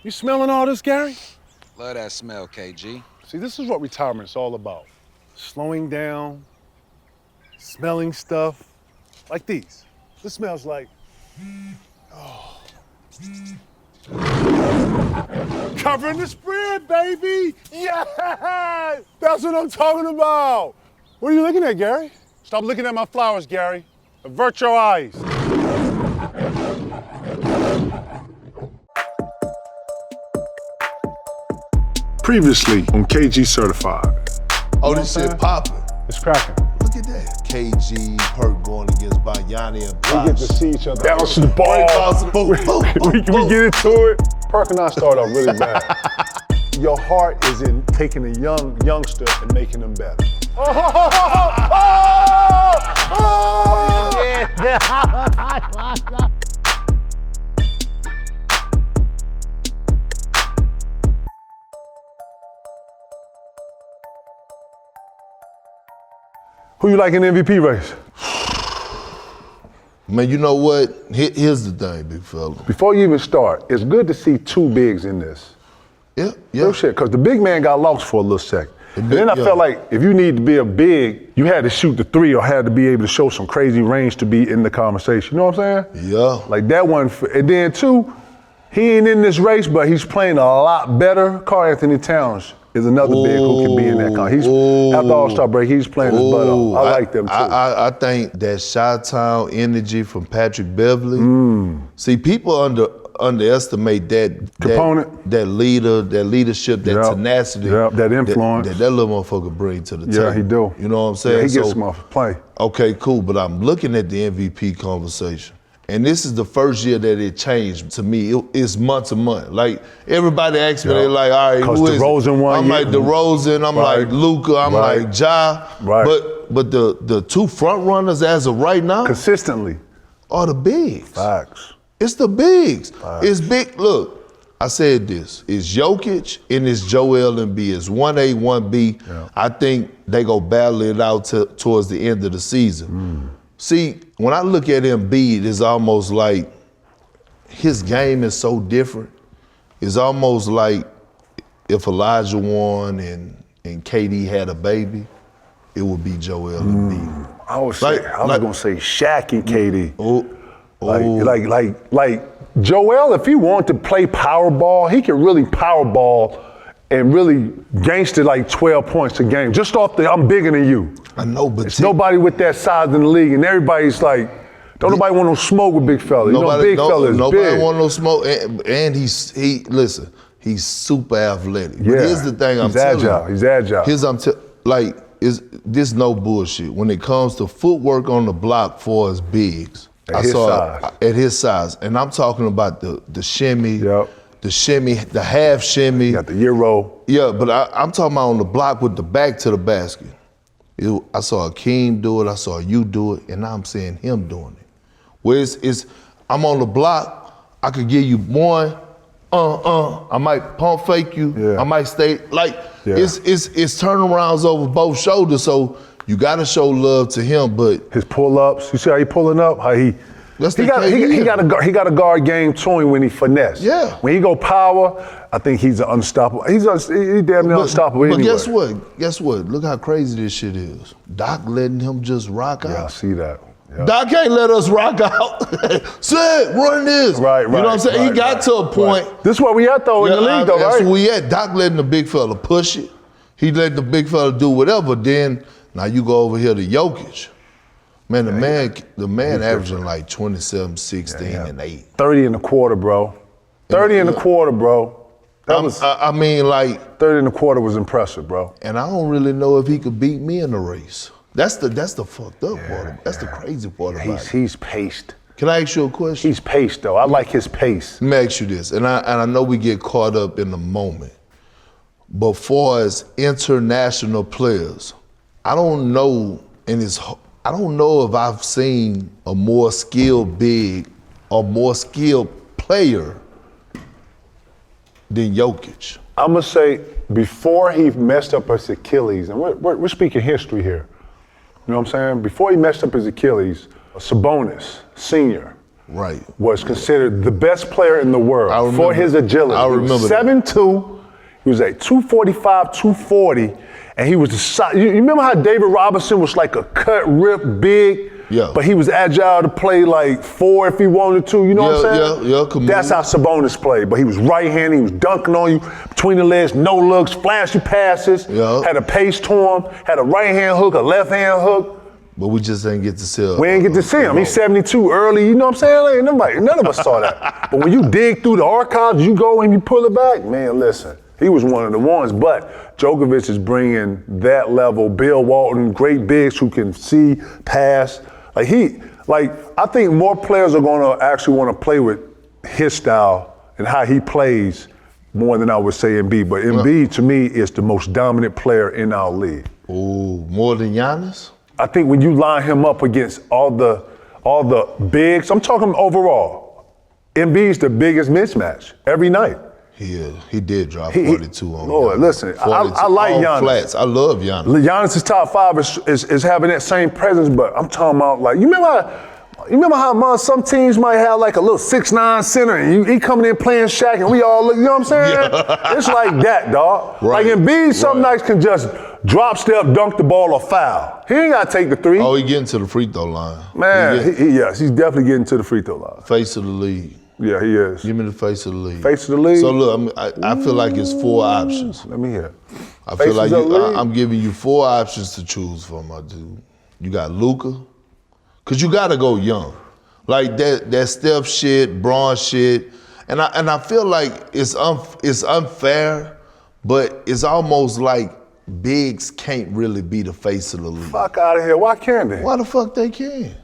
You smelling all this, Gary? Love that smell, KG. See, this is what retirement's all about. Slowing down, smelling stuff like these. This smells like, oh. Covering the spread, baby! Yeah! That's what I'm talking about! What are you looking at, Gary? Stop looking at my flowers, Gary. Avert your eyes. Previously on KG Certified. Oh, this shit popping. It's cracking. Look at that. KG, Perk going against Bayani and Bosh. We get to see each other. Bounce to the ball. We get into it. Perk and I start off really bad. Your heart is in taking a youngster and making them better. Who you like in the MVP race? Man, you know what? Here's the thing, big fella. Before you even start, it's good to see two bigs in this. Yeah. Real shit, because the big man got lost for a little second. And then I felt like if you need to be a big, you had to shoot the three or had to be able to show some crazy range to be in the conversation. You know what I'm saying? Yeah. Like that one. And then two, he ain't in this race, but he's playing a lot better. Karl Anthony Towns is another big who can be in that con. He's after All-Star break, he's playing his butt off. I like them too. I think that SHOWTIME energy from Patrick Beverly. See, people underestimate that component, that leadership, that tenacity, that influence that little motherfucker bring to the table. Yeah, he do. You know what I'm saying? Yeah, he gets some off the play. Okay, cool. But I'm looking at the MVP conversation. And this is the first year that it changed to me. It's month to month. Like, everybody asks me, they're like, all right, who is DeRozan it? I'm like DeRozan, I'm like Luka, I'm like Ja. But the two front runners as of right now consistently are the bigs. Facts. It's the bigs. Facts. It's big. Look, I said this. It's Jokic and it's Joel Embiid. It's 1A, 1B. Yeah. I think they go battle it out towards the end of the season. See, when I look at Embiid, it's almost like his game is so different. It's almost like if Elijah Warren and KD had a baby, it would be Joel Embiid. I was gonna say Shaq and KD. Like Joel, if he wanted to play power ball, he could really power ball and really gangster like 12 points a game. Just off the, I'm bigger than you. I know, but there's nobody with that size in the league, and everybody's like, don't nobody want no smoke with big fella. Big fella is nobody big. want no smoke, and listen, he's super athletic. Yeah. But here's the thing, He's agile. He's agile. This no bullshit. When it comes to footwork on the block for his bigs, at his size, and I'm talking about the shimmy. Yep. The shimmy, the half shimmy. You got the Euro. Yeah, but I'm talking about on the block with the back to the basket. I saw Akeem do it, I saw you do it, and now I'm seeing him doing it. Where I'm on the block, I could give you one, I might pump fake you, I might stay, it's turnarounds over both shoulders, so you gotta show love to him, but. His pull-ups, you see how he pulling up, how he got a guard game to him when he finesse. Yeah. When he go power, I think he's unstoppable. He's damn near unstoppable anyway. But guess what? Look how crazy this shit is. Doc letting him just rock out. Yeah, I see that. Yeah. Doc ain't let us rock out. Say, run this. Right. You know what I'm saying? He got to a point. Right. This is where we at though in the league though, right? That's where we at. Doc letting the big fella push it. He let the big fella do whatever. Then now you go over here to Jokic. Man, the man averaging like 27, 16, and 8. 30 and a quarter, bro. 30 and a quarter, bro. I mean, like 30 and a quarter was impressive, bro. And I don't really know if he could beat me in the race. That's the fucked up part. That's the crazy part about it. He's paced. Can I ask you a question? He's paced though. I like his pace. Let me ask you this, and I know we get caught up in the moment, but far as international players, I don't know if I've seen a more skilled big or more skilled player than Jokic. I'm gonna say before he messed up his Achilles, and we're speaking history here. You know what I'm saying? Before he messed up his Achilles, Sabonis, senior, Right. was considered the best player in the world for his agility. I remember that. 7'2", he was at 245, 240, and he was the size. You remember how David Robinson was like a cut, rip, big? Yeah. But he was agile to play like 4 if he wanted to, you know what I'm saying? Yeah. That's how Sabonis played. But he was right-handed, he was dunking on you between the legs, no looks, flashy passes, had a pace to him, had a right-hand hook, a left-hand hook. But we just didn't get to see him. We ain't get to see him. He's 72 early, you know what I'm saying? Like, none of us saw that. But when you dig through the archives, you go and you pull it back, man, listen, he was one of the ones. But Djokovic is bringing that level. Bill Walton, great bigs who can see, pass. I think more players are going to actually want to play with his style and how he plays more than I would say Embiid. But Embiid, to me, is the most dominant player in our league. Ooh, more than Giannis? I think when you line him up against all the bigs, I'm talking overall, Embiid's the biggest mismatch every night. He did drop 42 on Lord, Giannis. listen, I like Giannis. Flats. I love Giannis. Giannis' top 5 is having that same presence, but I'm talking about like, you remember how some teams might have like a little 6'9" center and he coming in playing Shaq and we all look, you know what I'm saying? Yeah. It's like that, dog. Right. Like Embiid some nights can just drop step, dunk the ball or foul. He ain't got to take the 3. Oh, he getting to the free throw line. Man, he's definitely getting to the free throw line. Face of the league. Yeah, he is. Give me the face of the league. Face of the league? So look, I feel like it's 4 options. Let me hear. I feel like I'm giving you 4 options to choose from, my dude. You got Luka, because you got to go young. Like that Steph shit, Braun shit. And I feel like it's unfair, but it's almost like bigs can't really be the face of the league. Fuck out of here. Why can't they? Why the fuck they can?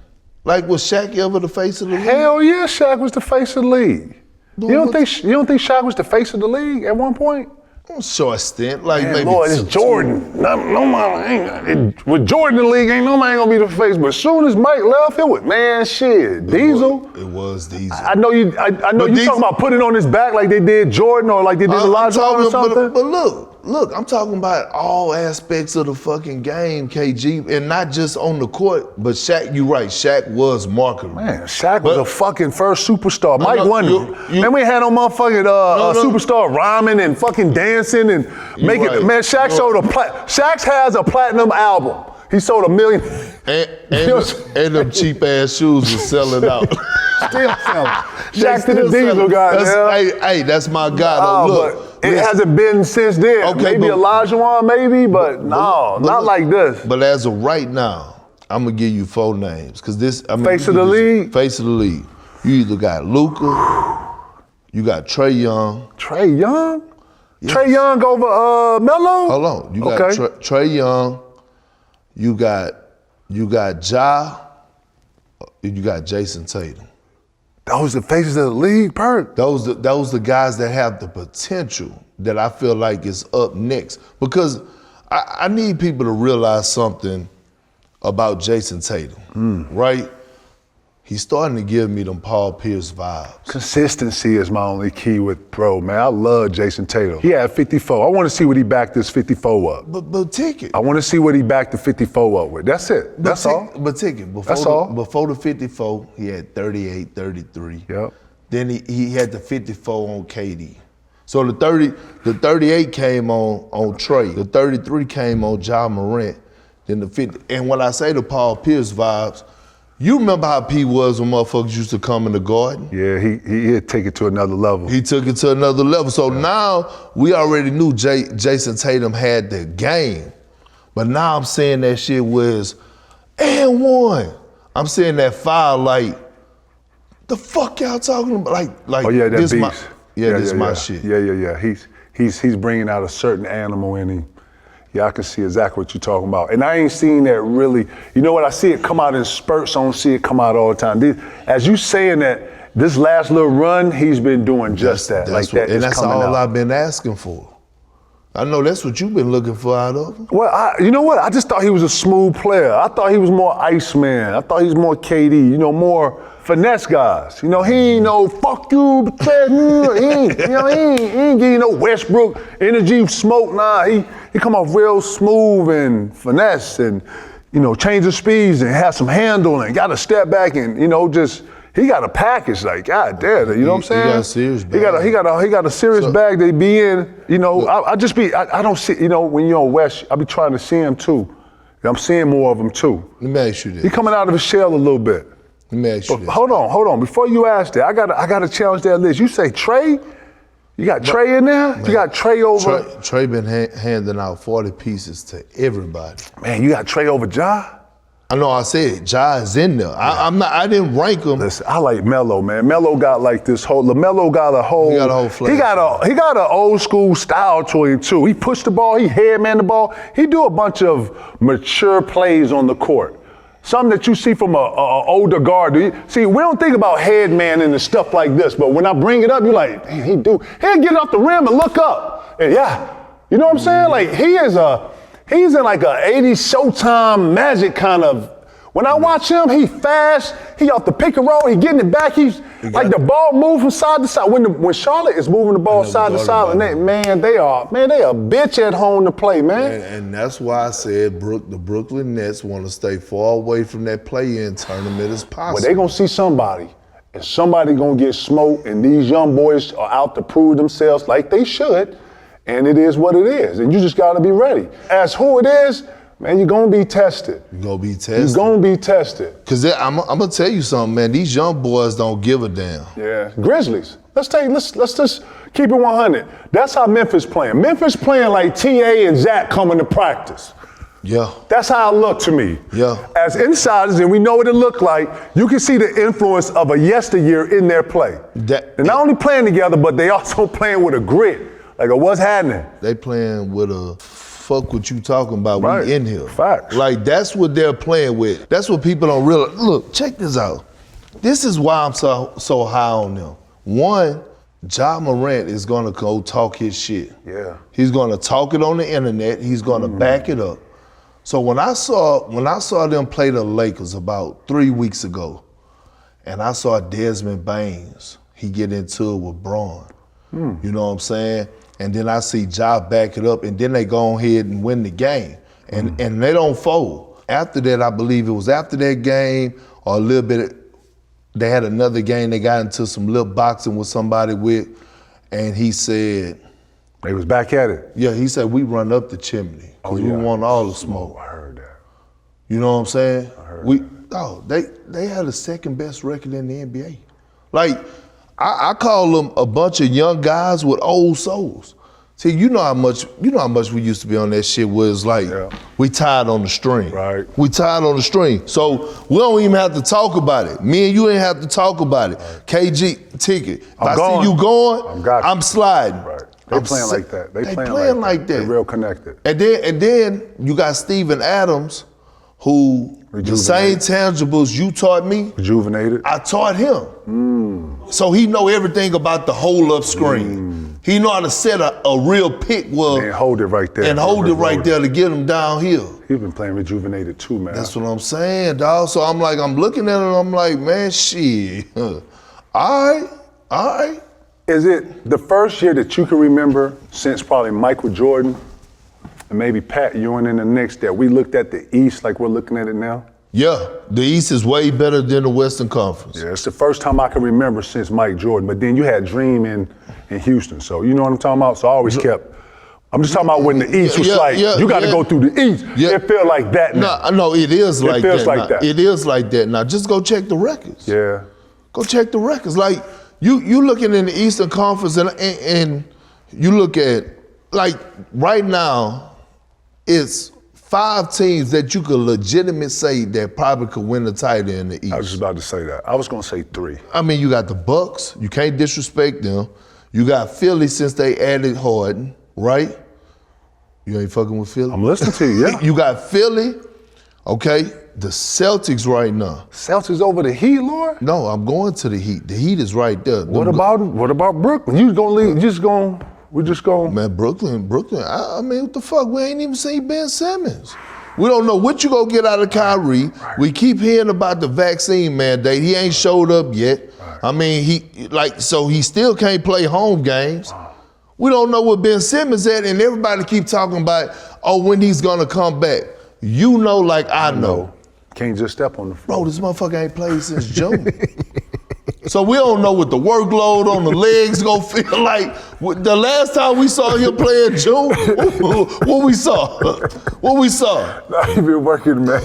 Like, was Shaq ever the face of the league? Hell yeah, Shaq was the face of the league. You don't think Shaq was the face of the league at one point? Short stint, like Man, maybe. Lord, it's Jordan. With Jordan in the league, ain't no man gonna be the face. But as soon as Mike left, it was Diesel. It was Diesel. I know you talking about putting it on his back like they did Jordan or like they did Elijah or something. But look, I'm talking about all aspects of the fucking game, KG, and not just on the court. But Shaq, you right, Shaq was marketable. Man, Shaq was a fucking first superstar. Mike wasn't. Man, we had no motherfucking superstar rhyming and fucking dancing and making. Right. Man, Shaq Shaq has a platinum album. He sold 1 million. And them cheap ass shoes was selling out. Still selling. Shaq to the Diesel guy. Hey, that's my guy. Look. It hasn't been since then. Okay, maybe Elijah Wan, but not like this. But as of right now, I'm gonna give you 4 names because face of the league. Face of the league. You either got Luka, you got Trae Young. Trae Young? Yes. Trae Young over Melo? Hold on, you got Trae Young. You got Ja. You got Jason Tatum. Those the faces of the league, Perk. Those the guys that have the potential that I feel like is up next. Because I need people to realize something about Jason Tatum, right? He's starting to give me them Paul Pierce vibes. Consistency is my only key with bro, man. I love Jason Tatum. He had 54. I want to see what he backed this 54 up. But Ticket. I want to see what he backed the 54 up with. That's it. That's all. But Ticket, before the 54, he had 38, 33. Yep. Then he had the 54 on KD. So the 38 came on Trae. The 33 came on Ja Morant. Then the 50. And when I say the Paul Pierce vibes, you remember how P was when motherfuckers used to come in the Garden? Yeah, he'd take it to another level. He took it to another level. So now we already knew Jason Tatum had the game. But now I'm saying that shit was and one. I'm saying that foul like, the fuck y'all talking about? Like oh yeah, that this beast. This my shit. Yeah. He's bringing out a certain animal in him. Yeah, I can see exactly what you're talking about. And I ain't seen that really. You know what? I see it come out in spurts. I don't see it come out all the time. As you saying that, this last little run, he's been doing just that. And that's all I've been asking for. I know that's what you've been looking for out of him. Well, you know what? I just thought he was a smooth player. I thought he was more Iceman. I thought he was more KD, more finesse guys. He ain't no fuck you, he ain't give you no Westbrook energy, smoke. Nah, he come off real smooth and finesse and, change the speeds and have some handle and got to step back and, he got a package, like, God damn, you know what I'm saying? He got a serious bag. He got a serious bag they be in. You know, I don't see, you know, when you're on West, I be trying to see him too. I'm seeing more of him too. Let me ask you this. He coming out of his shell a little bit. Let me ask you this. Hold on. Before you ask that, I gotta challenge that list. You say Trey? You got Trey in there? Man, you got Trey over? Trey been handing out 40 pieces to everybody. Man, you got Trey over Ja? I know I said Ja is in there. I didn't rank him. Listen, I like Melo, man. Melo got like this whole, LaMelo got a whole. He got a whole flavor. He got an old school style to him too. He pushed the ball, he headman the ball. He do a bunch of mature plays on the court. Something that you see from a older guard. See, we don't think about headman and stuff like this, but when I bring it up, you're like, man, he'll get off the rim and look up. And yeah, you know what I'm saying? Like he's in like a 80s Showtime Magic kind of. When I watch him, he fast, he off the pick and roll, he getting it back, he's like the ball move from side to side. When Charlotte is moving the ball side to side, and they a bitch at home to play, man. And that's why I said the Brooklyn Nets want to stay far away from that play-in tournament as possible. Well, they gonna see somebody, and somebody gonna get smoked, and these young boys are out to prove themselves like they should, and it is what it is, and you just gotta be ready. As who it is, man, you're gonna be tested. You're gonna be tested. You're gonna be tested. Cause I'm gonna tell you something, man. These young boys don't give a damn. Yeah, Grizzlies. Let's just keep it 100. That's how Memphis playing. Memphis playing like TA and Zach coming to practice. Yeah. That's how it looked to me. Yeah. As insiders, and we know what it looked like, you can see the influence of a yesteryear in their play. They're not only playing together, but they also playing with a grit. Like, what's happening? They playing with a fuck what you talking about, right. We in here. Facts. Like, that's what they're playing with. That's what people don't realize. Look, check this out. This is why I'm so high on them. One, Ja Morant is gonna go talk his shit. Yeah. He's gonna talk it on the internet. He's gonna back it up. So when I saw them play the Lakers about 3 weeks ago, and I saw Desmond Baines, he get into it with Braun. You know what I'm saying? And then I see Ja back it up, and then they go ahead and win the game. And they don't fold. After that, I believe it was after that game or a little bit, they had another game they got into some little boxing with somebody with, and he said, they was back at it. Yeah, he said, we run up the chimney because we want all the smoke. I heard that. You know what I'm saying? I heard that. They had the second best record in the NBA. Like, I call them a bunch of young guys with old souls. See, you know how much we used to be on that shit where it's like, we tied on the string. Right. We tied on the string. So we don't even have to talk about it. Me and you ain't have to talk about it. Right. KG, ticket. If I see you going, I'm sliding. Right. They playing like that. They playing like that. They're real connected. And then you got Steven Adams, who the same tangibles you taught me, rejuvenated. I taught him. So he know everything about the hold-up screen. He know how to set a real pick and hold it right there. And hold it right there to get him downhill. He's been playing rejuvenated too, man. That's what I'm saying, dog. So I'm looking at it and I'm like, man, shit. All right. Is it the first year that you can remember since probably Michael Jordan and maybe Pat Ewing in the Knicks that we looked at the East like we're looking at it now? Yeah, the East is way better than the Western Conference. Yeah, it's the first time I can remember since Mike Jordan. But then you had Dream in Houston, so you know what I'm talking about? So I always I'm just talking about when the East was you got to go through the East. Yeah. It felt like that now. No, it is like that. It feels like that. It is like that now. Just go check the records. Yeah. Go check the records. Like, you looking in the Eastern Conference and you look at, like, right now, it's 5 teams that you could legitimately say that probably could win the title in the East. I was just about to say that. I was going to say 3. I mean, you got the Bucks. You can't disrespect them. You got Philly since they added Harden, right? You ain't fucking with Philly? I'm listening to you, yeah. You got Philly, okay? The Celtics right now. Celtics over the Heat, Lord? No, I'm going to the Heat. The Heat is right there. What about Brooklyn? You gonna leave? We're just going. Man, Brooklyn. I mean, what the fuck? We ain't even seen Ben Simmons. We don't know what you gonna get out of Kyrie. Right. We keep hearing about the vaccine mandate. He ain't showed up yet. Right. I mean, so he still can't play home games. Wow. We don't know what Ben Simmons at, and everybody keep talking about, when he's gonna come back. You know, like I know. Can't just step on the floor. Bro, this motherfucker ain't played since June. So we don't know what the workload on the legs gonna feel like. The last time we saw him play in June, what we saw? What we saw? Nah, he been working, man.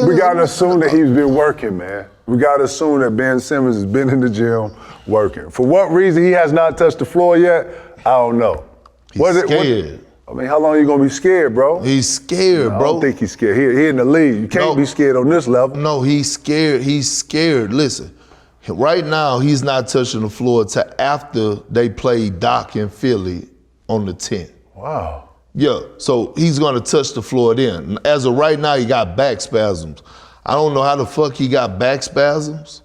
We gotta assume that he's been working, man. We gotta assume that Ben Simmons has been in the gym working. For what reason he has not touched the floor yet, I don't know. He's scared. I mean, how long are you gonna be scared, bro? He's scared, bro. I don't think he's scared. He in the league. You can't be scared on this level. No, he's scared. He's scared. Listen, right now he's not touching the floor till after they play Doc in Philly on the 10th. Wow. Yeah, so he's gonna touch the floor then. As of right now, he got back spasms. I don't know how the fuck he got back spasms.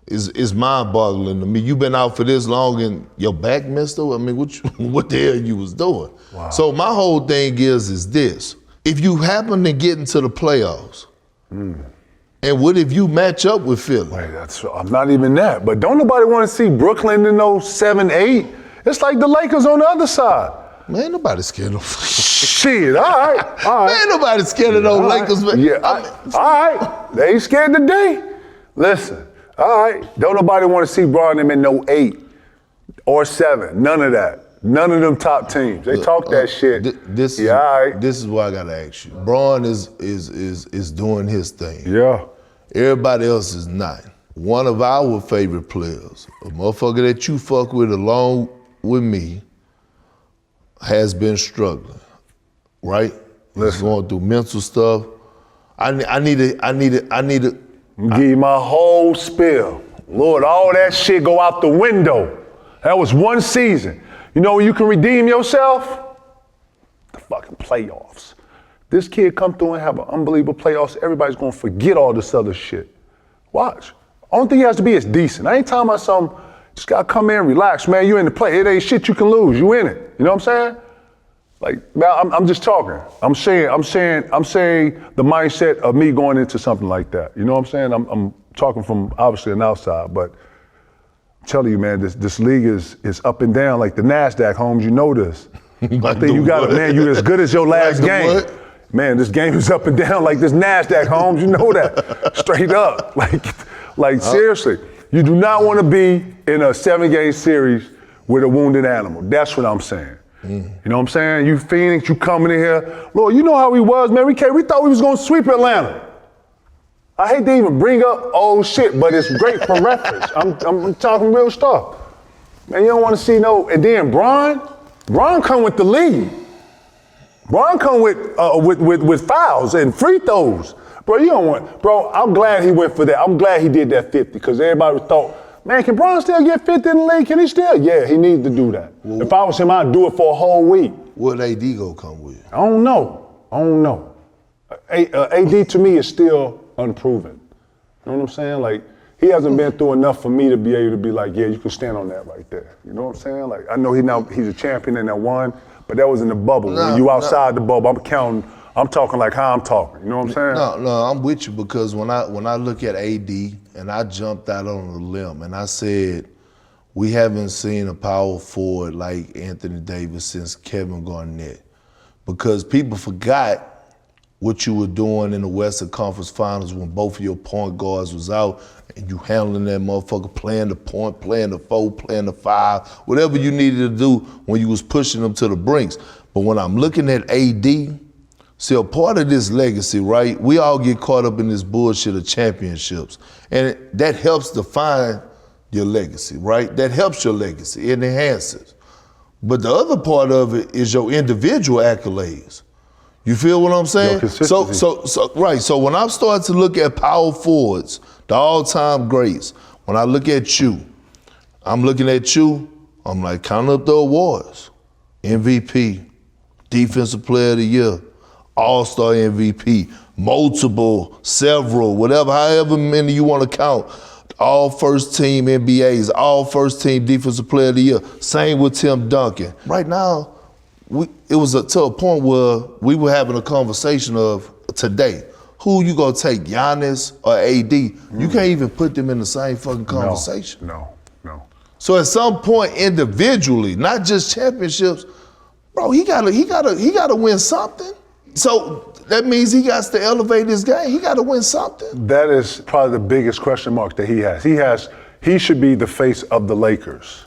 It's mind-boggling to me. You been out for this long and your back messed up? I mean, what the hell you was doing? Wow. So my whole thing is this. If you happen to get into the playoffs, and what if you match up with Philly? Wait, I'm not even that. But don't nobody want to see Brooklyn in those 7-8? It's like the Lakers on the other side. Man, nobody scared of Shit, all right. Man, nobody scared of those Lakers, man. Yeah, all right. They ain't scared today. Listen, all right. Don't nobody want to see Bron them in no 8 or 7. None of that. None of them top teams. They talk that shit. This is what I gotta ask you. Bron is doing his thing. Yeah. Everybody else is not. One of our favorite players, a motherfucker that you fuck with along with me, has been struggling, right? He's going through mental stuff. I need to give you my whole spiel. Lord, all that shit go out the window. That was one season. You know when you can redeem yourself? The fucking playoffs. This kid come through and have an unbelievable playoffs. Everybody's gonna forget all this other shit. Watch. Only thing he has to be is decent. I ain't talking about some, just gotta come in, relax, man. You in the play. It ain't shit you can lose. You in it. You know what I'm saying? Like, man, I'm just talking. I'm saying the mindset of me going into something like that. You know what I'm saying? I'm talking from obviously an outside, but I'm telling you, man, this league is up and down like the NASDAQ, Holmes. You know this. I think you got it, man. You as good as your last game. What? Man, this game is up and down like this NASDAQ, Holmes. You know that. Straight up. Like seriously. You do not want to be in a 7-game series with a wounded animal. That's what I'm saying. You know what I'm saying? You Phoenix, you coming in here. Lord, you know how we was, man. We thought we was going to sweep Atlanta. I hate to even bring up old shit, but it's great for reference. I'm talking real stuff. Man, you don't want to see no, and then Bron come with the lead. Bron come with fouls and free throws. Bro, you don't want, bro, I'm glad he went for that. I'm glad he did that 50, because everybody thought, man, can Bron still get 50 in the league? Can he still? Yeah, he needs to do that. Well, if I was him, I'd do it for a whole week. What AD go come with? I don't know. AD to me is still unproven. You know what I'm saying? Like, he hasn't been through enough for me to be able to be like, yeah, you can stand on that right there. You know what I'm saying? Like, I know he's a champion and that won, but that was in the bubble. When you outside the bubble, I'm talking like how I'm talking. You know what I'm saying? No, I'm with you, because when I look at AD and I jumped out on a limb and I said, we haven't seen a power forward like Anthony Davis since Kevin Garnett, because people forgot what you were doing in the Western Conference Finals when both of your point guards was out and you handling that motherfucker, playing the point, playing the 4, playing the 5, whatever you needed to do when you was pushing them to the brinks. But when I'm looking at AD, see, a part of this legacy, right? We all get caught up in this bullshit of championships. And that helps define your legacy, right? That helps your legacy. It enhances. But the other part of it is your individual accolades. You feel what I'm saying? So when I start to look at power forwards, the all-time greats, when I look at you, I'm looking at you, I'm like, count up the awards. MVP, Defensive Player of the Year, All-Star MVP, multiple, several, whatever, however many you want to count. All first-team NBAs, all first-team Defensive Player of the Year. Same with Tim Duncan. Right now, it was to a point where we were having a conversation of today, who you gonna take, Giannis or AD? You can't even put them in the same fucking conversation. No. So at some point, individually, not just championships, bro, he gotta win something. So that means he got to elevate his game. He got to win something. That is probably the biggest question mark that he has. he should be the face of the Lakers.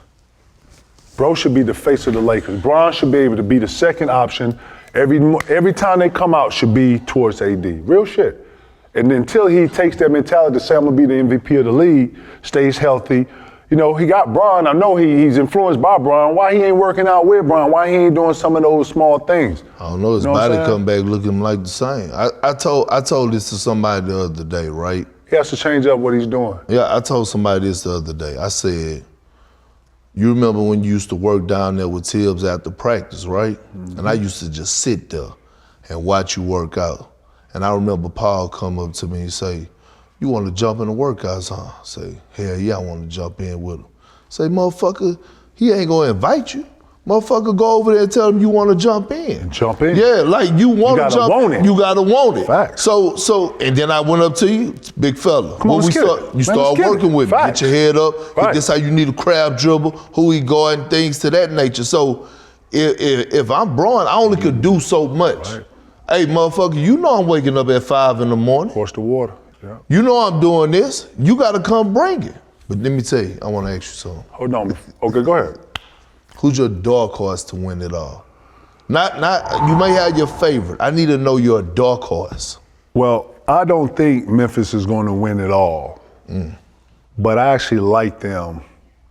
Bro should be the face of the Lakers. Bron should be able to be the second option. Every time they come out should be towards AD. Real shit. And until he takes that mentality to say, I'm going to be the MVP of the league, stays healthy. You know, he got Bron. I know he's influenced by Bron. Why he ain't working out with Bron? Why he ain't doing some of those small things? I don't know. His body come back looking like the same. I told this to somebody the other day, right? He has to change up what he's doing. Yeah, I told somebody this the other day. I said, you remember when you used to work down there with Tibbs after practice, right? Mm-hmm. And I used to just sit there and watch you work out. And I remember Paul come up to me and say, you want to jump in the workouts, huh? I say, hell yeah, I want to jump in with him. Say, motherfucker, he ain't going to invite you. Motherfucker, go over there and tell him you want to jump in. Jump in? Yeah, like you want to jump in. You got to want it. Facts. So, and then I went up to you, big fella. Come on, you start working with me. Facts. Get your head up. Right. This how you need a crab dribble, who he guarding, things to that nature. So if I'm Bron, I only could do so much. Right. Hey, motherfucker, you know I'm waking up at 5 in the morning. Horse the water. Yeah. You know I'm doing this. You got to come bring it. But let me tell you, I want to ask you something. Hold on. Okay, go ahead. Who's your dark horse to win it all? Not. You may have your favorite. I need to know your dark horse. Well, I don't think Memphis is going to win it all. But I actually like them.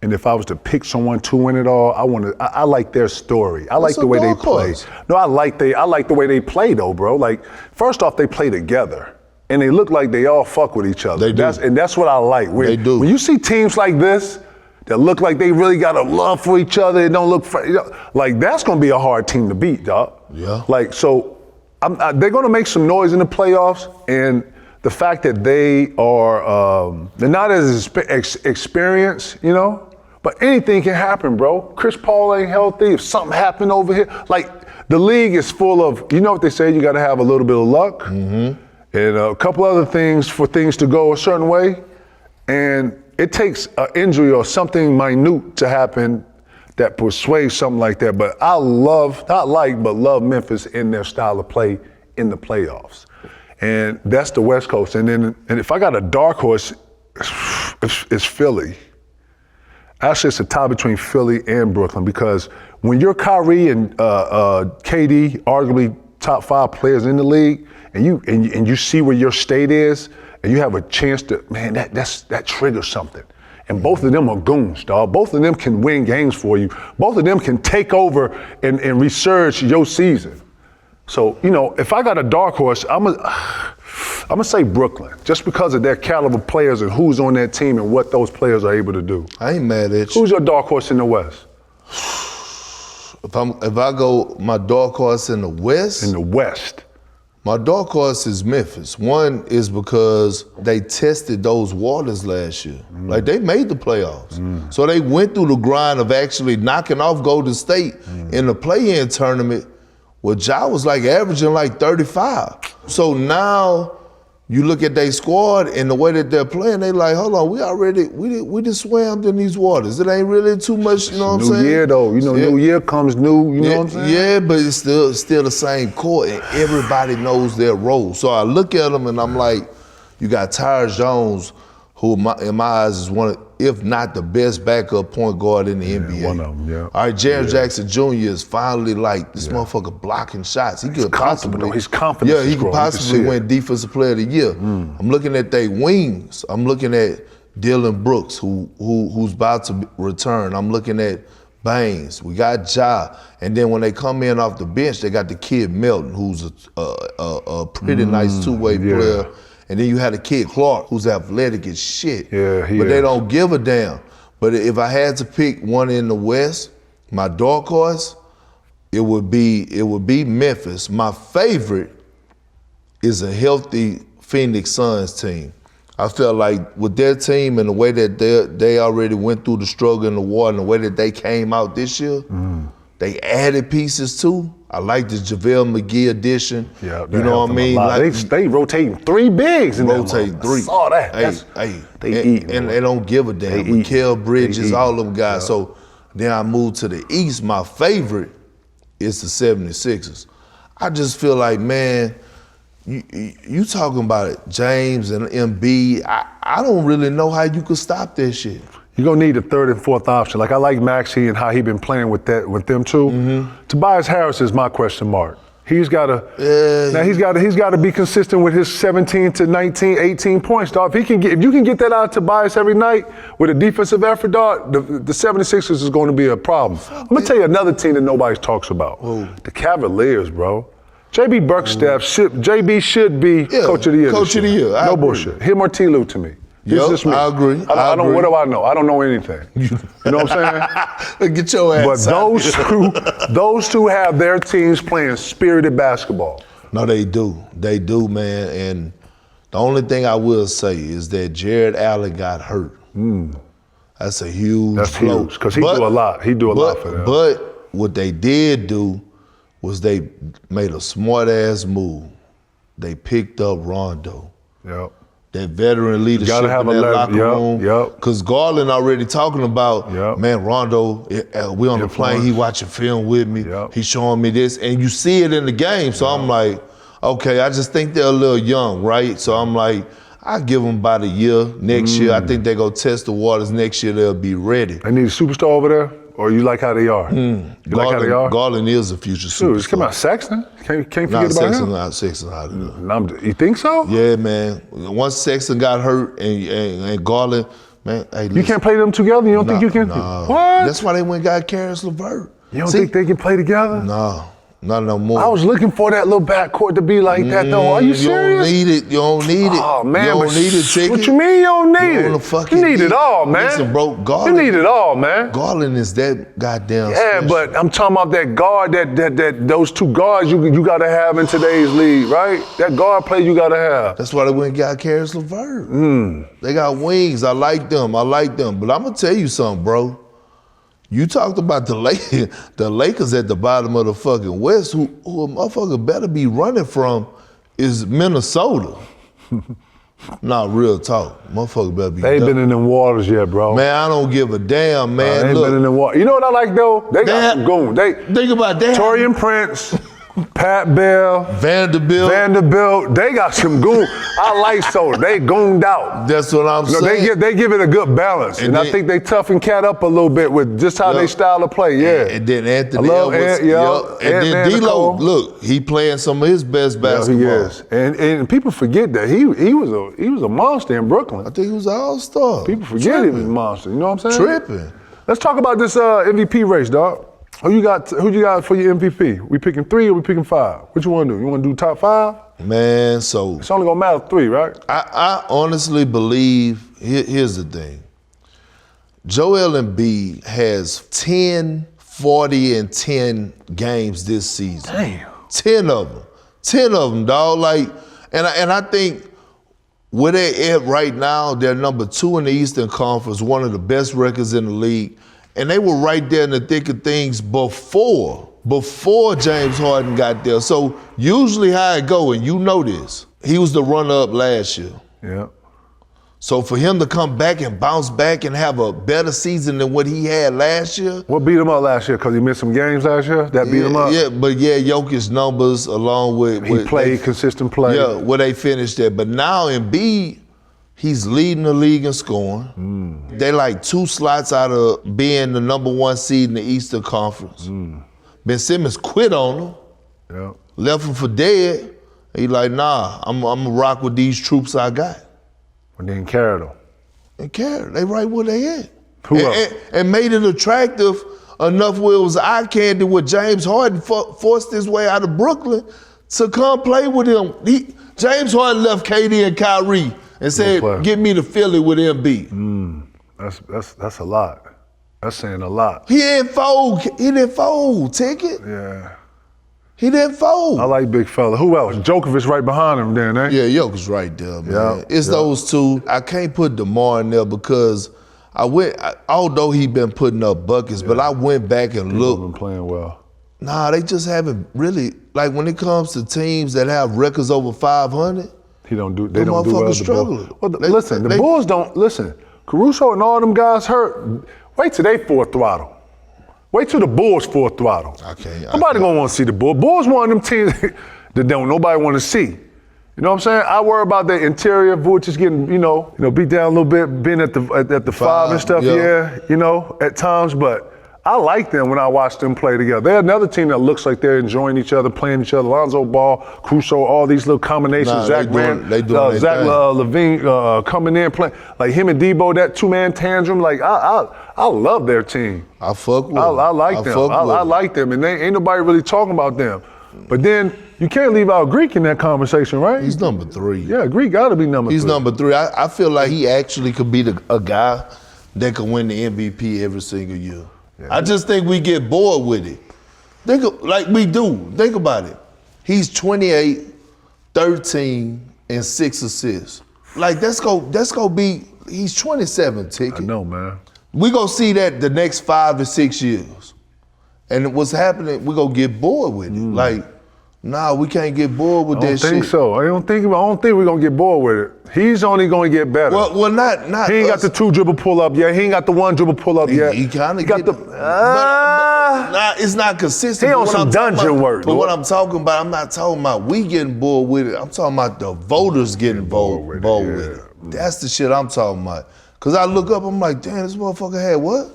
And if I was to pick someone to win it all, I like their story. I like the way they play. No, I like the way they play though, bro. Like, first off, they play together. And they look like they all fuck with each other. They do. And that's what I like. They do. When you see teams like this that look like they really got a love for each other, they don't look for, like that's gonna be a hard team to beat, dog. Yeah. Like, so they're gonna make some noise in the playoffs, and the fact that they are, they're not as experienced, you know, but anything can happen, bro. Chris Paul ain't healthy. If something happened over here, like the league is full of, you know what they say, you gotta have a little bit of luck. Mm-hmm. And a couple other things for things to go a certain way. And it takes an injury or something minute to happen that persuades something like that. But I love Memphis in their style of play in the playoffs. And that's the West Coast. And if I got a dark horse, it's Philly. Actually, it's a tie between Philly and Brooklyn, because when you're Kyrie and KD, arguably top 5 players in the league, and you see where your state is, and you have a chance to, man, that triggers something. And both of them are goons, dog. Both of them can win games for you. Both of them can take over and resurge your season. So, you know, if I got a dark horse, I'm gonna say Brooklyn, just because of their caliber players and who's on that team and what those players are able to do. I ain't mad at you. Who's your dark horse in the West? If I go my dark horse in the West? In the West. My dark horse is Memphis. One is because they tested those waters last year. Like, they made the playoffs. So they went through the grind of actually knocking off Golden State in the play-in tournament, where Ja was like averaging like 35. So now you look at their squad and the way that they're playing, they like, hold on, we just swam in these waters. It ain't really too much, you know what I'm saying? New year though, you know, New Year comes new, you know what I'm saying? Yeah, but it's still the same court, and everybody knows their role. So I look at them and I'm like, you got Tyus Jones, who in my eyes is one of, if not the best backup point guard in the NBA. One of them, yeah. All right, Jaren Jackson Jr. is finally like this motherfucker blocking shots. He could possibly, his confidence he could possibly win Defensive Player of the Year. I'm looking at their wings. I'm looking at Dylan Brooks, who's about to return. I'm looking at Baines. We got Ja, and then when they come in off the bench, they got the kid Melton, who's a pretty nice two-way player. And then you had a kid, Clark, who's athletic as shit. Yeah, but they don't give a damn. But if I had to pick one in the West, my dark horse, it would be Memphis. My favorite is a healthy Phoenix Suns team. I felt like with their team and the way that they already went through the struggle in the war and the way that they came out this year, they added pieces too. I like the JaVale McGee addition. Yeah, you know what I mean? Like, they rotating 3 bigs in rotate 3. I saw that. They eat. And they don't give a damn. Mikal Bridges, all them guys. Yeah. So then I moved to the East. My favorite is the 76ers. I just feel like, man, you talking about it, James and Embiid. I don't really know how you could stop that shit. You're gonna need a third and fourth option. Like I like Maxey and how he been playing with them too. Tobias Harris is my question mark. He's gotta he's gotta be consistent with his 17 to 19, 18 points, dog. If you can get that out of Tobias every night with a defensive effort, dog, the 76ers is gonna be a problem. I'm gonna tell you another team that nobody talks about. The Cavaliers, bro. JB Burkstaff JB should be coach of the year. Coach of the year. No bullshit. Him or T. Lue to me. Yep, just me. I agree. I don't. What do I know? I don't know anything. You know what I'm saying? Get your ass. But those two have their teams playing spirited basketball. No, they do. They do, man. And the only thing I will say is that Jared Allen got hurt. That's a huge blow. That's huge because he do a lot. He do a lot for them. But what they did do was they made a smart ass move. They picked up Rondo. Yep. That veteran leadership in that locker room. Because Garland already talking about, man, Rondo, we on the plane, he watching film with me, he showing me this, and you see it in the game. So I'm like, okay, I just think they're a little young, right? So I'm like, I give them about a year. Next year, I think they go test the waters. Next year, they'll be ready. They need a superstar over there? Or you like how they are? You like how they are? Garland is a future superstar. Dude, come on, Sexton? Can't forget about him. Sexton out of there. You think so? Yeah, man. Once Sexton got hurt and Garland, man, hey, listen. You can't play them together? You don't think you can? Nah. What? That's why they went and got Karis LeVert. You don't think they can play together? No. Not no more. I was looking for that little backcourt to be like that, though. Are you serious? You don't need it. You don't need it. Oh, man. You don't need it, chicken. What you mean you don't need it? You need it all, man. Listen, bro, Garland. You need it all, man. Garland is that goddamn special. But I'm talking about that guard, those two guards you got to have in today's league, right? That guard play you got to have. That's why they went and got Karis LeVert. They got wings. I like them. But I'm going to tell you something, bro. You talked about the Lakers at the bottom of the fucking West, who a motherfucker better be running from is Minnesota. Nah, real talk. Motherfucker better be. They ain't been in them waters yet, bro. Man, I don't give a damn, man. They ain't been in them waters. You know what I like, though? They got some goon. Think about that. Torian Prince, Pat Bell, Vanderbilt. They got some goon. I like so. They gooned out. That's what I'm saying. They give it a good balance. And I think they toughen Cat up a little bit with just how they style of play. Yeah. And then Anthony Edwards. And then D-Lo, look, he playing some of his best basketball. He is. And people forget that he was a monster in Brooklyn. I think he was an all-star. People forget he was a monster. You know what I'm saying? Tripping. Let's talk about this MVP race, dog. Who you got for your MVP? We picking 3 or we picking 5? What you want to do? You want to do top 5? Man, so it's only gonna matter 3, right? I honestly believe. Here's the thing. Joel Embiid has 10, 40, and 10 games this season. Damn. 10 of them, dog. Like, and I think where they're at right now, they're number 2 in the Eastern Conference, one of the best records in the league. And they were right there in the thick of things before James Harden got there. So usually how it go, and you know this, he was the runner-up last year. Yeah. So for him to come back and bounce back and have a better season than what he had last year. What beat him up last year? Because he missed some games last year? That beat him up? Yeah, but Jokic's numbers along with... He played consistent play. Yeah, where they finished there. But now Embiid, he's leading the league in scoring. They're like 2 slots out of being the number 1 seed in the Eastern Conference. Ben Simmons quit on him. Yeah. Left him for dead. He like, nah, I'm gonna rock with these troops I got. And then carried them. And carried. They right where they at. Who else? And made it attractive enough where it was eye candy where James Harden forced his way out of Brooklyn to come play with him. James Harden left KD and Kyrie and said, "Get me to Philly with Embiid." That's a lot. That's saying a lot. He didn't fold. Ticket. Yeah. He didn't fold. I like big fella. Who else? Jokic right behind him then, eh? Yeah, Jokic's right there, man. It's those two. I can't put DeMar in there because although he been putting up buckets, but I went back and looked. Been playing well. Nah, they just haven't really, like when it comes to teams that have records over 500, they don't do well. Struggling. Well, the Bulls don't, listen, Caruso and all them guys hurt. Wait till they full throttle. Wait till the Bulls full throttle. Nobody gonna want to see the Bulls. Bulls one of them teams that nobody want to see. You know what I'm saying? I worry about the interior. Vooch is getting, beat down a little bit, being at the five and stuff, at times. But I like them when I watch them play together. They're another team that looks like they're enjoying each other, playing each other. Lonzo Ball, Crusoe, all these little combinations. Zach LaVine coming in, playing. Like him and Debo, that two-man tantrum. Like, I love their team. I fuck with I like them. I like them, and ain't nobody really talking about them. But then you can't leave out Greek in that conversation, right? He's number 3. Yeah, Greek got to be number 3. He's number 3. I feel like he actually could be a guy that could win the MVP every single year. Yeah. I just think we get bored with it. Like we do. Think about it. He's 28, 13, and 6 assists. Like that's gonna be. He's 27, Ticket. I know, man. We gonna see that the next 5 to 6 years. And what's happening, we're gonna get bored with it. Like, nah, we can't get bored with that shit. I don't think so. I don't think we're gonna get bored with it. He's only gonna get better. Well, not. He ain't got the 2 dribble pull up yet. He ain't got the 1 dribble pull up yet. He kind of got the. But it's not consistent. He on some dungeon work. But what I'm talking about, I'm not talking about we getting bored with it. I'm talking about the voters getting bored with it. That's the shit I'm talking about. Cause I look up, I'm like, damn, this motherfucker had what?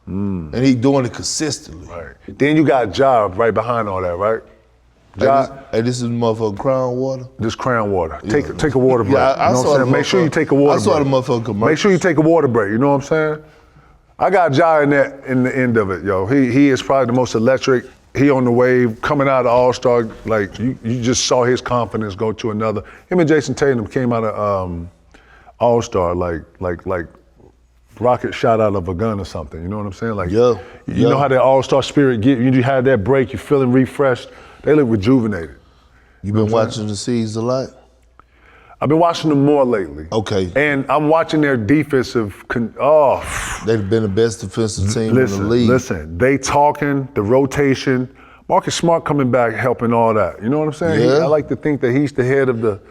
And he doing it consistently. Right. Then you got Ja right behind all that, right? Ja, hey, this is motherfucking Crown Water. This Crown Water. Take a water break. Yeah, you know what I'm saying? Make sure you take a water break. I saw the motherfucking commercial. Make sure you take a water break. You know what I'm saying? I got Ja in the end of it, yo. He is probably the most electric. He on the wave, coming out of All-Star. Like you just saw his confidence go to another. Him and Jason Tatum came out of All-Star like rocket shot out of a gun or something. You know what I'm saying? Like, you know how that All-Star spirit get. You had that break. You're feeling refreshed. They look rejuvenated. You been watching the C's a lot? I've been watching them more lately. Okay. And I'm watching their defensive. They've been the best defensive team in the league. Listen, they talking, the rotation. Marcus Smart coming back, helping all that. You know what I'm saying? Yeah. I like to think that he's the head of the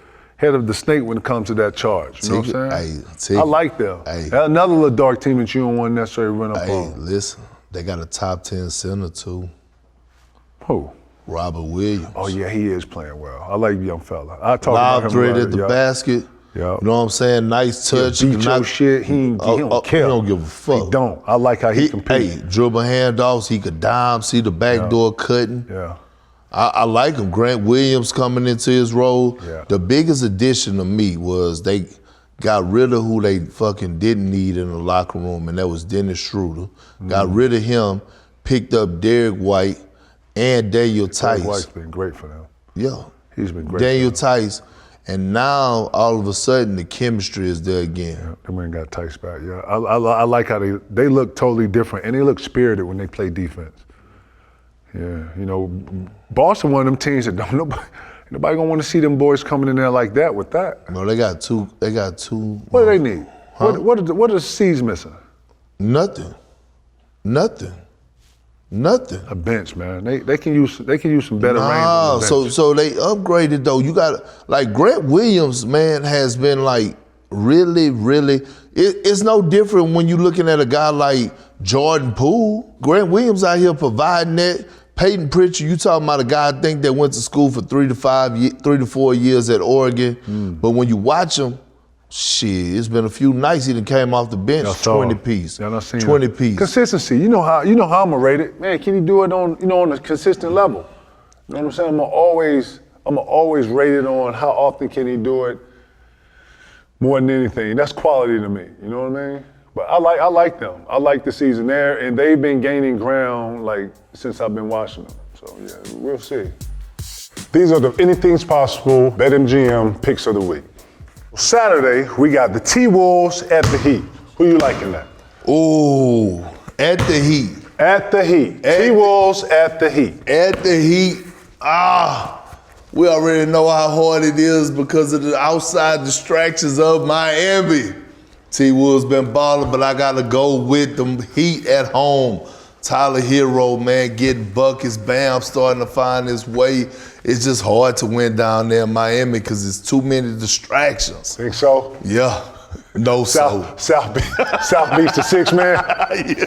snake when it comes to that charge. You know what I'm saying? I like them. Another little dark team that you don't want to necessarily run up on. Listen, they got a top 10 center too. Who? Robert Williams. Oh yeah, he is playing well. I like young fella. I talk about him. Thread at the basket. Yeah. You know what I'm saying? Nice touch. He beat your shit. He don't care. He don't give a fuck. He don't. I like how he competes. Hey, dribble handoffs. He could dime. See the back door cutting. Yeah. I like him. Grant Williams coming into his role. Yeah. The biggest addition to me was they got rid of who they fucking didn't need in the locker room, and that was Dennis Schroeder. Got rid of him, picked up Derek White and Daniel Tice. Derek White's been great for them. Yeah. He's been great. Daniel Tice. And now, all of a sudden, the chemistry is there again. Yeah, they went and got Tice back, yeah. I like how they look totally different, and they look spirited when they play defense. Yeah, Boston one of them teams that nobody gonna want to see them boys coming in there like that with that. No, they got two. What do they need? Huh? What are the C's missing? Nothing. A bench, man. They can use some better range. So they upgraded though. You got like Grant Williams, man, has been like really. It's no different when you're looking at a guy like Jordan Poole. Grant Williams out here providing that. Peyton Pritchard, you talking about a guy I think that went to school for 3 to 4 years at Oregon. But when you watch him, shit, it's been a few nights he done came off the bench, 20 piece. 20 piece. Consistency. You know how I'm gonna rate it. Man, can he do it on a consistent level? You know what I'm saying? I'm gonna always rate it on how often can he do it more than anything. That's quality to me. You know what I mean? But I like them. I like the season there, and they've been gaining ground like since I've been watching them. So yeah, we'll see. These are the Anything's Possible BetMGM picks of the week. Saturday, we got the T-Wolves at the Heat. Who you liking that? Ooh, at the Heat. At the Heat. T-Wolves at the Heat. At the Heat. We already know how hard it is because of the outside distractions of Miami. T-Wolves been balling, but I got to go with them Heat at home. Tyler Hero, man, getting buckets. Bam, starting to find his way. It's just hard to win down there in Miami because it's too many distractions. Think so? Yeah. No, South Beach to 6 man. Yeah.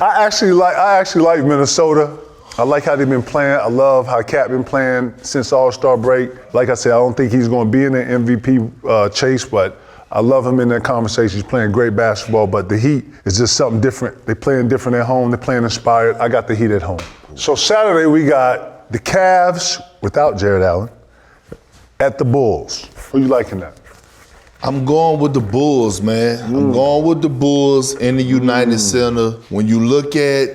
I actually like Minnesota. I like how they've been playing. I love how Cat been playing since All-Star break. Like I said, I don't think he's going to be in the MVP chase, but I love him in that conversation. He's playing great basketball, but the Heat is just something different. They're playing different at home. They're playing inspired. I got the Heat at home. So Saturday we got the Cavs without Jared Allen at the Bulls. Who you liking that? I'm going with the Bulls, man. I'm going with the Bulls in the United Center. When you look at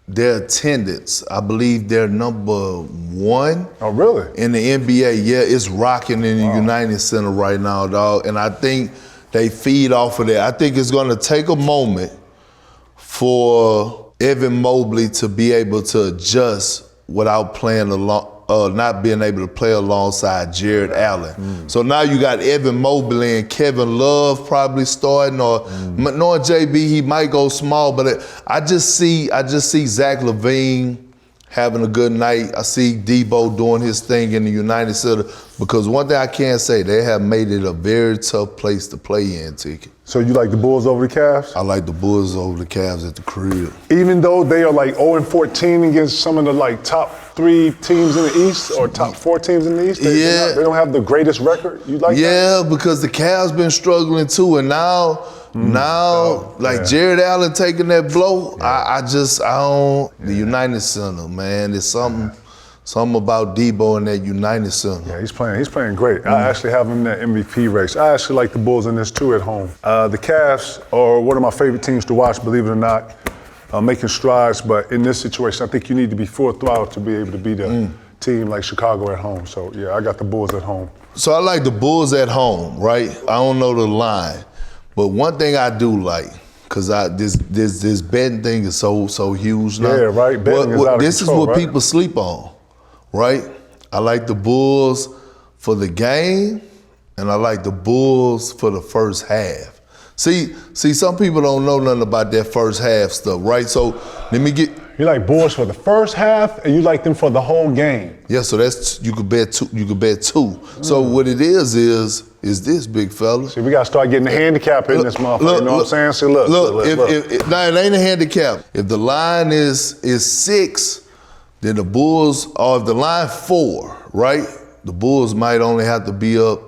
their attendance, I believe they're number 1. Oh, really? In the NBA. Yeah, it's rocking in the United Center right now, dog. And I think they feed off of that. I think it's going to take a moment for Evan Mobley to be able to adjust without playing not being able to play alongside Jared Allen. So now you got Evan Mobley and Kevin Love probably starting, or knowing JB, he might go small, but I just see Zach LaVine having a good night. I see Debo doing his thing in the United Center, because one thing I can say, they have made it a very tough place to play in, Tiki. So you like the Bulls over the Cavs? I like the Bulls over the Cavs at the crib. Even though they are like 0-14 against some of the like top 3 teams in the East or top 4 teams in the East, they don't have the greatest record. You like that? Yeah, because the Cavs been struggling too, and now Jared Allen taking that blow, I don't. The United Center, man, there's something about Debo in that United Center. Yeah, he's playing great. I actually have him in that MVP race. I actually like the Bulls in this too at home. The Cavs are one of my favorite teams to watch, believe it or not, making strides. But in this situation, I think you need to be full throttle to be able to beat a team like Chicago at home. So yeah, I got the Bulls at home. So I like the Bulls at home, right? I don't know the line, but one thing I do like, because this betting thing is so huge now. Yeah, right. Betting is out of this control, is what right? people sleep on, right? I like the Bulls for the game, and I like the Bulls for the first half. See, some people don't know nothing about that first half stuff, right? So let me get. You like Bulls for the first half, and you like them for the whole game. Yeah, so that's you could bet 2. You could bet 2. So what it is this, big fella. See, we gotta start getting the handicap in this motherfucker. You know what I'm saying? See, look. If now it ain't a handicap. If the line is 6, then the Bulls, or if the line 4, right? The Bulls might only have to be up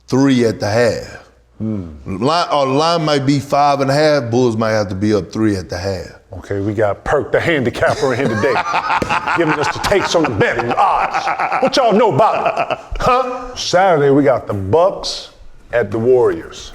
3 at the half. The line might be 5.5. Bulls might have to be up 3 at the half. Okay, we got Perk, the handicapper, in here today, giving us the takes on the betting odds. What y'all know about it? Huh? Saturday, we got the Bucks at the Warriors.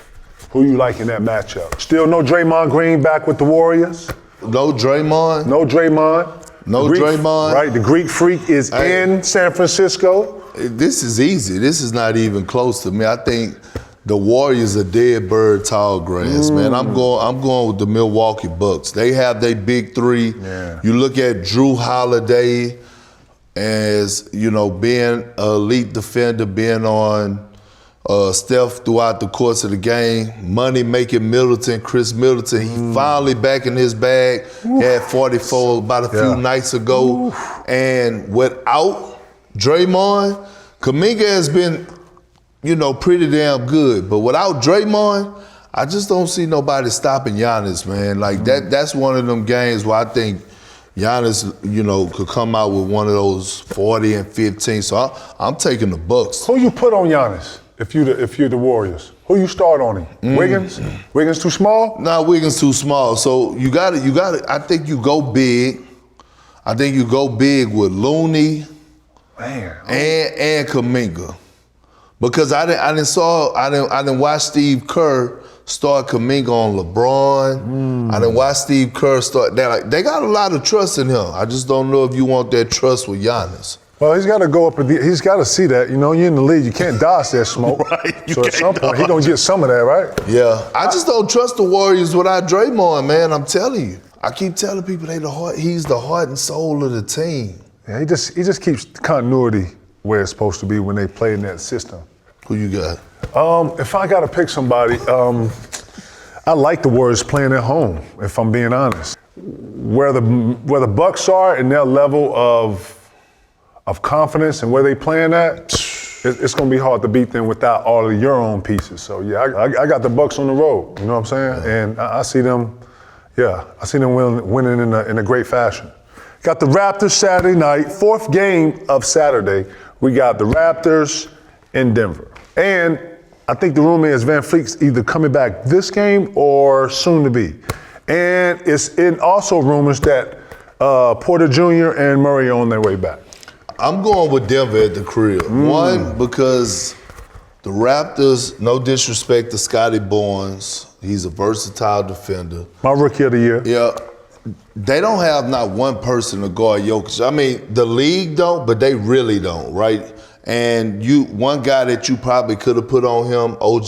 Who you like in that matchup? Still no Draymond Green back with the Warriors? No Draymond. No Draymond. Draymond. Right, the Greek Freak is in San Francisco. This is easy. This is not even close to me. I think the Warriors are dead bird tall grass, man. I'm going with the Milwaukee Bucks. They have their big 3. Yeah. You look at Drew Holiday as, being an elite defender, being on Steph throughout the course of the game. Money making Middleton, Chris Middleton, he finally back in his bag. He had 44 about a few nights ago. And without Draymond, Kuminga has been pretty damn good. But without Draymond, I just don't see nobody stopping Giannis, man. Like that's one of them games where I think Giannis, could come out with one of those 40 and 15. So I'm taking the Bucks. Who you put on Giannis if you're the Warriors? Who you start on him? Wiggins? Wiggins too small? Nah, Wiggins too small. So you got to. I think you go big. I think you go big with Looney and Kuminga. Because I didn't watch Steve Kerr start Kuminga on LeBron. I didn't watch Steve Kerr start that. They got a lot of trust in him. I just don't know if you want that trust with Giannis. Well, he's got to go up. He's got to see that. You're in the league. You can't dodge that smoke. Right. So at some point, he's gonna get some of that, right? Yeah. I just don't trust the Warriors without Draymond, man. I'm telling you. I keep telling people he's the heart and soul of the team. Yeah, he just keeps continuity where it's supposed to be when they play in that system. Who you got? If I got to pick somebody, I like the Warriors playing at home, if I'm being honest. Where the Bucks are in their level of confidence and where they playing at, it's going to be hard to beat them without all of your own pieces. So, yeah, I got the Bucks on the road, you know what I'm saying? And I see them, I see them winning in a great fashion. Got the Raptors Saturday night, fourth game of Saturday. We got the Raptors in Denver. And I think the rumor is Van Fleet's either coming back this game or soon to be. And it's in also rumors that Porter Jr. and Murray are on their way back. I'm going with Denver at the crib. One, because the Raptors, no disrespect to Scotty Barnes, he's a versatile defender. My rookie of the year. Yeah. They don't have not one person to guard Jokic. I mean, the league don't, but they really don't, right? And one guy that you probably could have put on him, OG,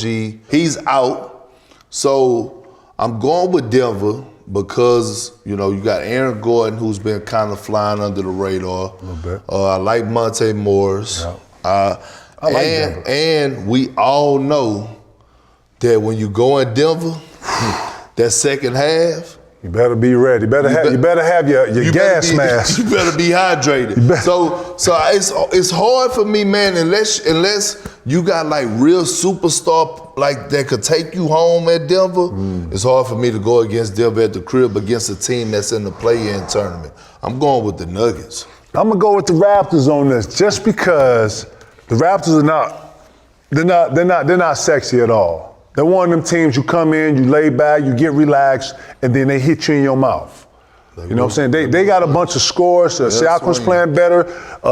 he's out. So I'm going with Denver because, you got Aaron Gordon, who's been kind of flying under the radar. A little bit. I like Monte Morris. Yeah. I like Denver. And we all know that when you go in Denver, that second half, you better be ready. You better have your gas mask. You better be hydrated. So it's hard for me, man, unless you got like real superstar like that could take you home at Denver. It's hard for me to go against Denver at the crib against a team that's in the play-in tournament. I'm going with the Nuggets. I'm gonna go with the Raptors on this, just because the Raptors they're not sexy at all. They're one of them teams you come in, you lay back, you get relaxed, and then they hit you in your mouth. You know what I'm saying? They got a bunch of scores. Siakam's playing better.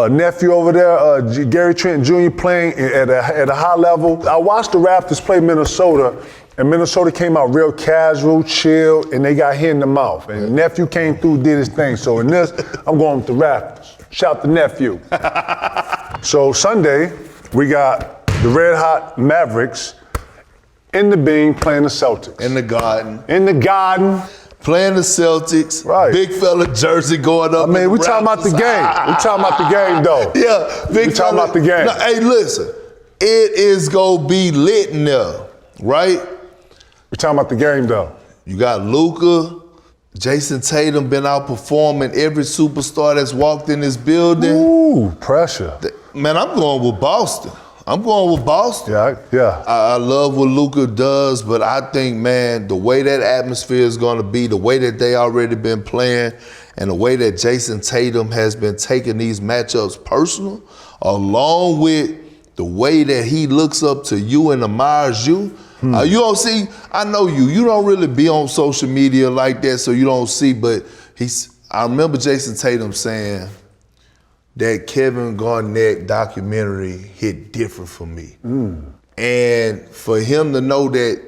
Nephew over there, Gary Trent Jr. playing at a high level. I watched the Raptors play Minnesota, and Minnesota came out real casual, chill, and they got hit in the mouth. And Nephew came through, did his thing. So in this, I'm going with the Raptors. Shout to Nephew. So Sunday, we got the Red Hot Mavericks in the Bean playing the Celtics. In the Garden. In the Garden. Playing the Celtics. Right. Big fella jersey going up. I mean, we talking about the game. We talking about the game, though. Yeah, big we talking about the game. No, hey, listen. It is going to be lit in there, right? We talking about the game, though. You got Luka. Jason Tatum been outperforming every superstar that's walked in this building. Ooh, pressure. Man, I'm going with Boston. I'm going with Boston. Yeah. I love what Luka does, but I think, man, the way that atmosphere is going to be, the way that they already been playing, and the way that Jason Tatum has been taking these matchups personal, along with the way that he looks up to you and admires you. You don't see, I know you don't really be on social media like that, so you don't see, but I remember Jason Tatum saying, that Kevin Garnett documentary hit different for me. And for him to know that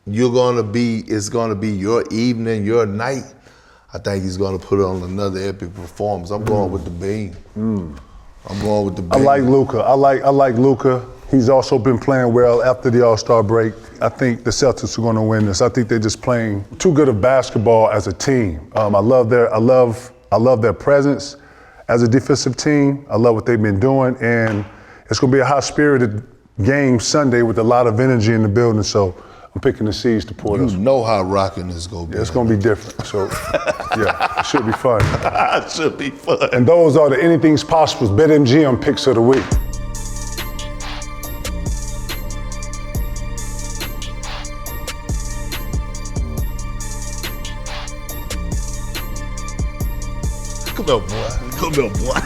it's gonna be your evening, your night, I think he's gonna put on another epic performance. I'm going with the Bean. I'm going with the Bean. I like Luka. I like Luka. He's also been playing well after the All-Star break. I think the Celtics are gonna win this. I think they're just playing too good of basketball as a team. I love their presence. As a defensive team, I love what they've been doing, and it's going to be a high-spirited game Sunday with a lot of energy in the building, so I'm picking the C's to pull this. You know how rocking this going to be. Yeah, it's going to be different, so yeah, it should be fun. It should be fun. And those are the Anything's Possible BetMGM picks of the week. Come on, boy.